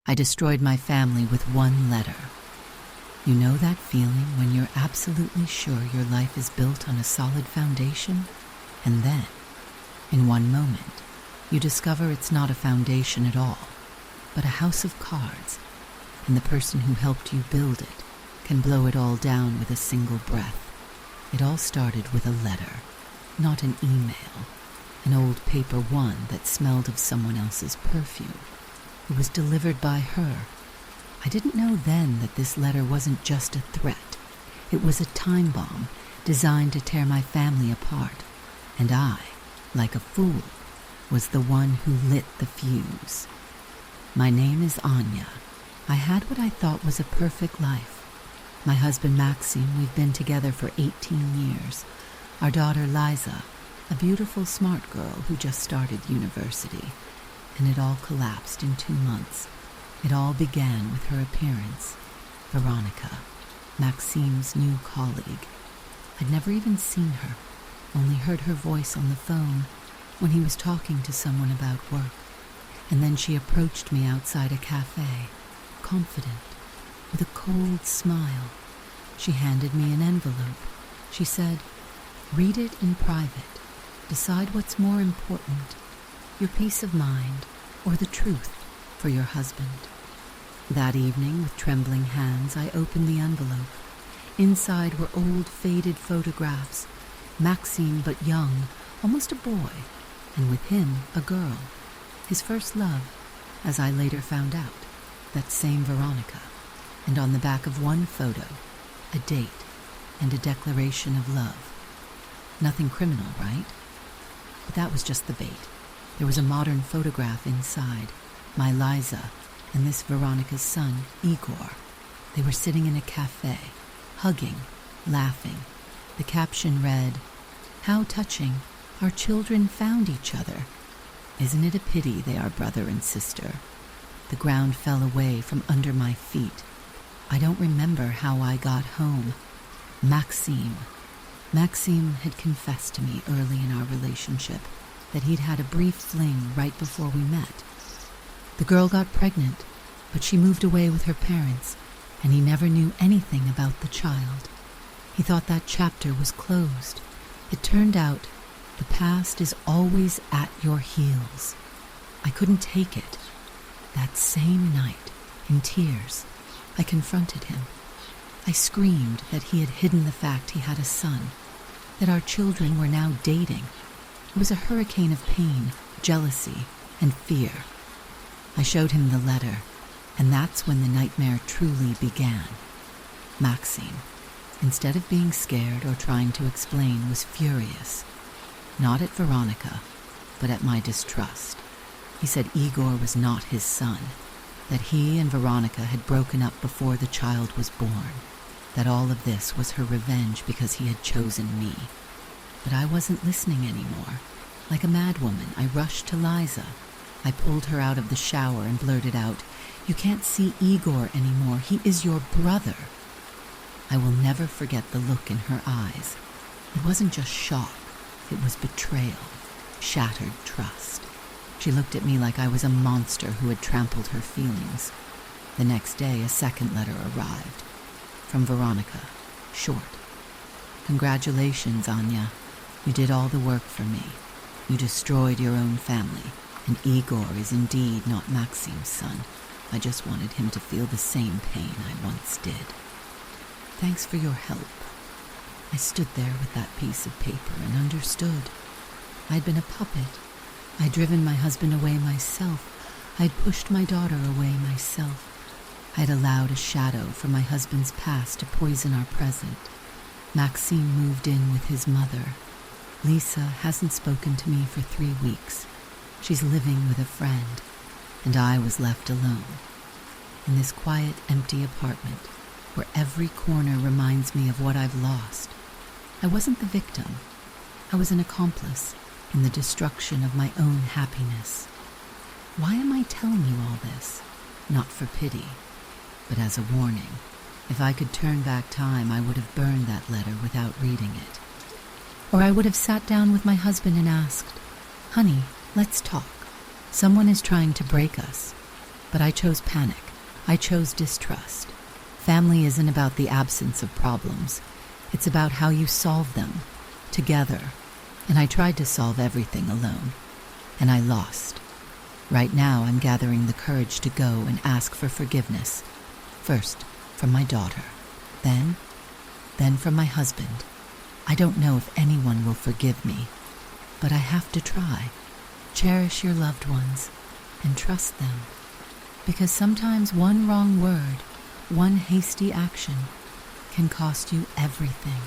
I destroyed my family with one letter. You know that feeling when you're absolutely sure your life is built on a solid foundation, and then, in one moment, you discover it's not a foundation at all, but a house of cards, and the person who helped you build it can blow it all down with a single breath. It all started with a letter, not an email, an old paper one that smelled of someone else's perfume. It was delivered by her. I didn't know then that this letter wasn't just a threat. It was a time bomb designed to tear my family apart, and I, like a fool, was the one who lit the fuse. My name is Anya. I had what I thought was a perfect life. My husband Maxime, we've been together for 18 years. Our daughter Liza, a beautiful, smart girl who just started university. And it all collapsed in 2 months. It all began with her appearance. Veronica, Maxime's new colleague. I'd never even seen her, only heard her voice on the phone when he was talking to someone about work. And then she approached me outside a cafe, confident, with a cold smile. She handed me an envelope. She said, "Read it in private. Decide what's more important, your peace of mind or the truth for your husband." That evening, with trembling hands, I opened the envelope. Inside were old, faded photographs. Maxime, but young, almost a boy, and with him, a girl. His first love, as I later found out, that same Veronica. And on the back of one photo, a date and a declaration of love. Nothing criminal, right? But that was just the bait. There was a modern photograph inside, my Liza and this Veronica's son, Igor. They were sitting in a cafe, hugging, laughing. The caption read, "How touching, our children found each other. Isn't it a pity they are brother and sister?" The ground fell away from under my feet. I don't remember how I got home. Maxime had confessed to me early in our relationship that he'd had a brief fling right before we met. The girl got pregnant, but she moved away with her parents, and he never knew anything about the child. He thought that chapter was closed. It turned out the past is always at your heels. I couldn't take it. That same night, in tears, I confronted him. I screamed that he had hidden the fact he had a son, that our children were now dating. It was a hurricane of pain, jealousy, and fear. I showed him the letter, and that's when the nightmare truly began. Maxime, instead of being scared or trying to explain, was furious. Not at Veronica, but at my distrust. He said Igor was not his son, that he and Veronica had broken up before the child was born, that all of this was her revenge because he had chosen me. But I wasn't listening anymore. Like a madwoman, I rushed to Liza. I pulled her out of the shower and blurted out, "You can't see Igor anymore. He is your brother." I will never forget the look in her eyes. It wasn't just shock. It was betrayal, shattered trust. She looked at me like I was a monster who had trampled her feelings. The next day, a second letter arrived. From Veronica, short. "Congratulations, Anya. You did all the work for me. You destroyed your own family, and Igor is indeed not Maxime's son. I just wanted him to feel the same pain I once did. Thanks for your help." I stood there with that piece of paper and understood. I'd been a puppet. I'd driven my husband away myself. I'd pushed my daughter away myself. I'd allowed a shadow from my husband's past to poison our present. Maxime moved in with his mother. Lisa hasn't spoken to me for 3 weeks. She's living with a friend, and I was left alone. In this quiet, empty apartment, where every corner reminds me of what I've lost. I wasn't the victim. I was an accomplice in the destruction of my own happiness. Why am I telling you all this? Not for pity, but as a warning. If I could turn back time, I would have burned that letter without reading it. Or I would have sat down with my husband and asked, "Honey, let's talk. Someone is trying to break us." But I chose panic. I chose distrust. Family isn't about the absence of problems. It's about how you solve them, together. And I tried to solve everything alone. And I lost. Right now, I'm gathering the courage to go and ask for forgiveness. First, from my daughter. Then from my husband. I don't know if anyone will forgive me, but I have to try. Cherish your loved ones and trust them. Because sometimes one wrong word, one hasty action can cost you everything.